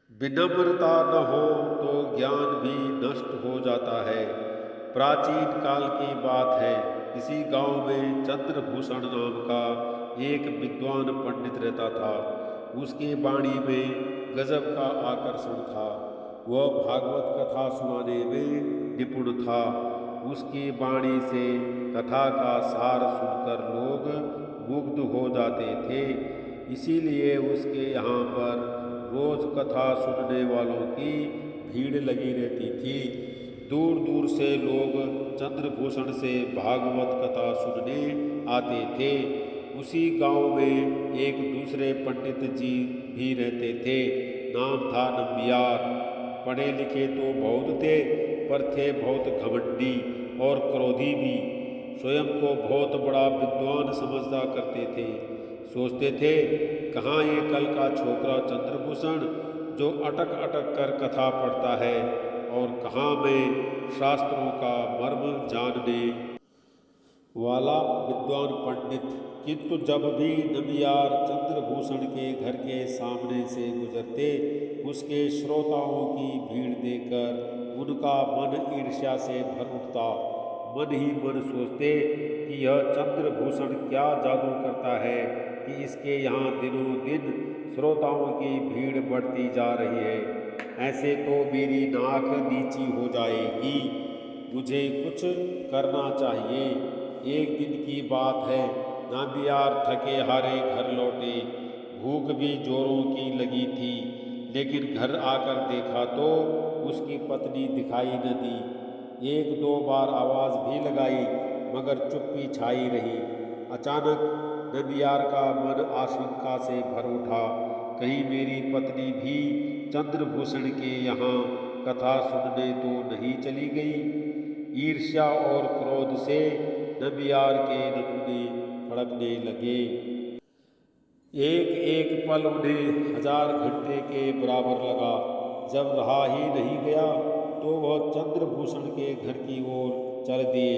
विनम्रता न हो तो ज्ञान भी नष्ट हो जाता है। प्राचीन काल की बात है। किसी गांव में चंद्रभूषण नाम का एक विद्वान पंडित रहता था। उसके वाणी में गजब का आकर्षण था। वह भागवत कथा सुनाने में निपुण था। उसकी वाणी से कथा का सार सुनकर लोग मुग्ध हो जाते थे। इसीलिए उसके यहाँ पर रोज कथा सुनने वालों की भीड़ लगी रहती थी। दूर दूर से लोग चंद्रभूषण से भागवत कथा सुनने आते थे। उसी गांव में एक दूसरे पंडित जी भी रहते थे। नाम था नंबियार। पढ़े लिखे तो बहुत थे, पर थे बहुत घमंडी और क्रोधी भी। स्वयं को बहुत बड़ा विद्वान समझा करते थे। सोचते थे, कहाँ ये कल का छोकरा चंद्रभूषण जो अटक अटक कर कथा पढ़ता है, और कहाँ मैं शास्त्रों का मर्म जानने वाला विद्वान पंडित। किंतु जब भी नबियार चंद्रभूषण के घर के सामने से गुजरते, उसके श्रोताओं की भीड़ देखकर उनका मन ईर्ष्या से भर उठता। मन ही मन सोचते कि यह चंद्रभूषण क्या जादू करता है कि इसके यहाँ दिनों दिन श्रोताओं की भीड़ बढ़ती जा रही है। ऐसे तो मेरी नाक नीची हो जाएगी। मुझे कुछ करना चाहिए। एक दिन की बात है। नाबियार थके हारे घर लौटे। भूख भी जोरों की लगी थी, लेकिन घर आकर देखा तो उसकी पत्नी दिखाई न दी। एक दो बार आवाज भी लगाई, मगर चुप्पी छाई रही। अचानक नबियार का मन आशंका से भर उठा। कहीं मेरी पत्नी भी चंद्रभूषण के यहाँ कथा सुनने तो नहीं चली गई। ईर्ष्या और क्रोध से नबियार के नथुने फड़कने लगे। एक एक पल उन्हें 1000 घंटे के बराबर लगा। जब रहा ही नहीं गया तो वह चंद्रभूषण के घर की ओर चल दिए।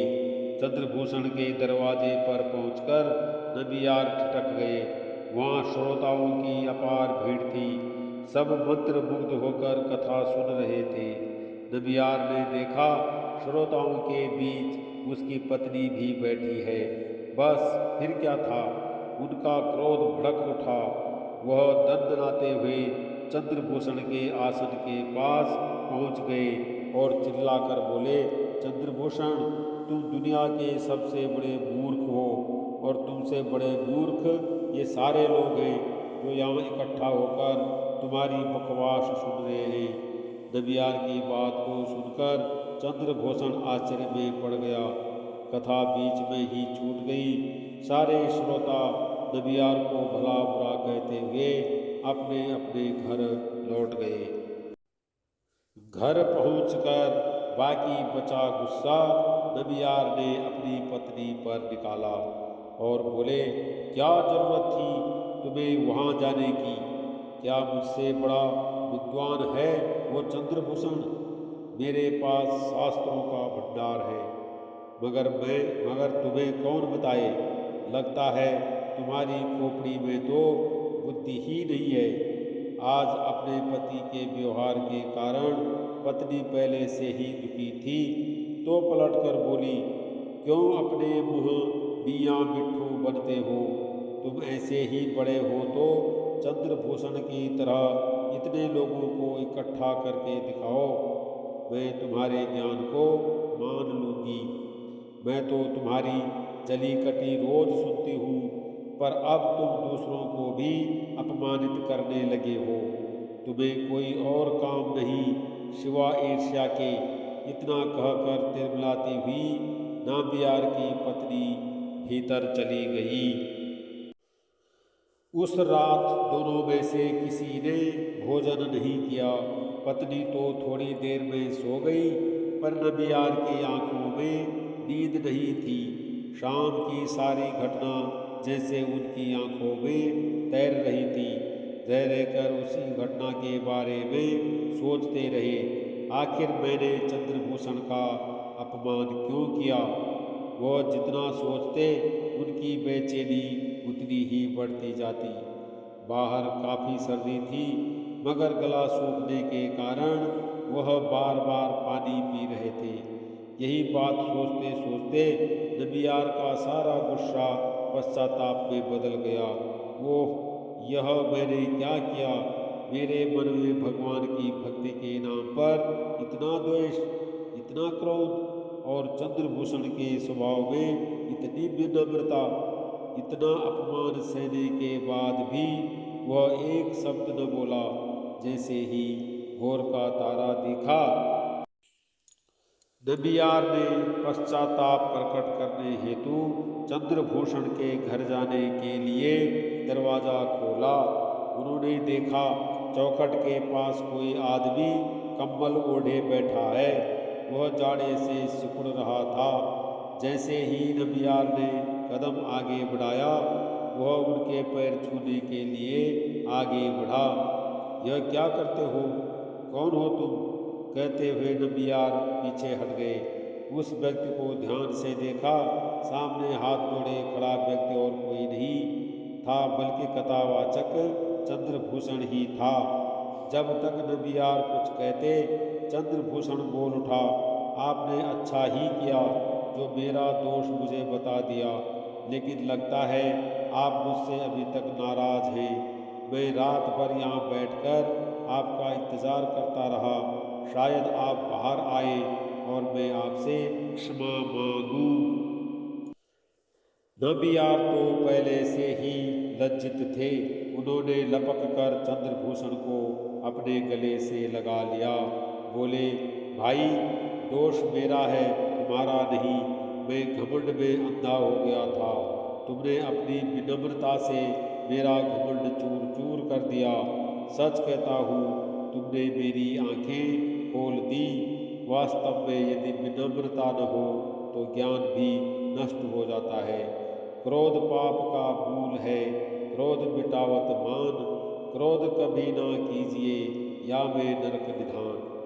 चंद्रभूषण के दरवाजे पर पहुंचकर नबियार ठिठक गए। वहां श्रोताओं की अपार भीड़ थी। सब मंत्रमुग्ध होकर कथा सुन रहे थे। नबियार ने देखा, श्रोताओं के बीच उसकी पत्नी भी बैठी है। बस फिर क्या था, उनका क्रोध भड़क उठा। वह दंदनाते हुए चंद्रभूषण के आसन के पास पहुंच गए और चिल्लाकर बोले, चंद्रभूषण, तुम दुनिया के सबसे बड़े मूर्ख हो, और तुमसे बड़े मूर्ख ये सारे लोग हैं जो यहाँ इकट्ठा होकर तुम्हारी बकवास सुन रहे हैं। नबियार की बात को सुनकर चंद्रभूषण आश्चर्य में पड़ गया। कथा बीच में ही छूट गई। सारे श्रोता नबियार को भला बुरा कहते हुए अपने अपने घर लौट गए। घर पहुंचकर बाकी बचा गुस्सा नबियार ने अपनी पत्नी पर निकाला और बोले, क्या जरूरत थी तुम्हें वहां जाने की? क्या मुझसे बड़ा विद्वान है वो चंद्रभूषण? मेरे पास शास्त्रों का भंडार है, मगर तुम्हें कौन बताए? लगता है तुम्हारी खोपड़ी में तो बुद्धि ही नहीं है। आज अपने पति के व्यवहार के कारण पत्नी पहले से ही दुखी थी, तो पलटकर बोली, क्यों अपने मुँह मियाँ मिट्ठू बनते हो? तुम ऐसे ही बड़े हो तो चंद्रभूषण की तरह इतने लोगों को इकट्ठा करके दिखाओ। मैं तुम्हारे ज्ञान को मान लूंगी। मैं तो तुम्हारी जली कटी रोज सुनती हूँ, पर अब तुम दूसरों को भी अपमानित करने लगे हो। तुम्हें कोई और काम नहीं सिवा ईर्ष्या के। इतना कहकर तिलमिलाती हुई नाबियार की पत्नी भीतर चली गई। उस रात दोनों में से किसी ने भोजन नहीं किया। पत्नी तो थोड़ी देर में सो गई, पर नबियार की आंखों में नींद नहीं थी। शाम की सारी घटना जैसे उनकी आंखों में तैर रही थी। रह रहकर उसी घटना के बारे में सोचते रहे। आखिर मैंने चंद्रभूषण का अपमान क्यों किया? वह जितना सोचते उनकी बेचैनी उतनी ही बढ़ती जाती। बाहर काफ़ी सर्दी थी। मगर गला सूखने के कारण वह बार बार पानी पी रहे थे। यही बात सोचते सोचते नबियार का सारा गुस्सा पश्चाताप में बदल गया। ओह, यह मैंने क्या किया? मेरे मन में भगवान की भक्ति के नाम पर इतना द्वेष, इतना क्रोध और चंद्रभूषण के स्वभाव में इतनी विनम्रता, इतना अपमान सहने के बाद भी वह एक शब्द न बोला। जैसे ही भोर का तारा देखा, नबियार ने पश्चाताप प्रकट करने हेतु चंद्रभूषण के घर जाने के लिए दरवाजा खोला। उन्होंने देखा चौखट के पास कोई आदमी कंबल ओढ़े बैठा है। वह जाड़े से सिकुड़ रहा था। जैसे ही नबियार ने कदम आगे बढ़ाया, वह उनके पैर छूने के लिए आगे बढ़ा। यह क्या करते हो? कौन हो तुम? कहते हुए नबियार पीछे हट गए। उस व्यक्ति को ध्यान से देखा। सामने हाथ जोड़े खड़ा व्यक्ति और कोई नहीं था, बल्कि कथावाचक चंद्रभूषण ही था। जब तक नबियार कुछ कहते, चंद्रभूषण बोल उठा, आपने अच्छा ही किया जो मेरा दोष मुझे बता दिया, लेकिन लगता है आप मुझसे अभी तक नाराज हैं। मैं रात भर यहाँ बैठकर आपका इंतजार करता रहा। शायद आप बाहर आए और मैं आपसे क्षमा मांगू। नबियार तो पहले से ही लज्जित थे। उन्होंने लपक कर चंद्रभूषण को अपने गले से लगा लिया। बोले, भाई, दोष मेरा है, तुम्हारा नहीं। मैं घमंड में अंधा हो गया था। तुमने अपनी विनम्रता से मेरा घमंड चूर चूर कर दिया। सच कहता हूँ, तुमने मेरी आंखें खोल दी। वास्तव में यदि विनम्रता न हो तो ज्ञान भी नष्ट हो जाता है। क्रोध पाप का मूल है। क्रोध मिटावत मान। क्रोध कभी ना कीजिए, या में नरक निधान।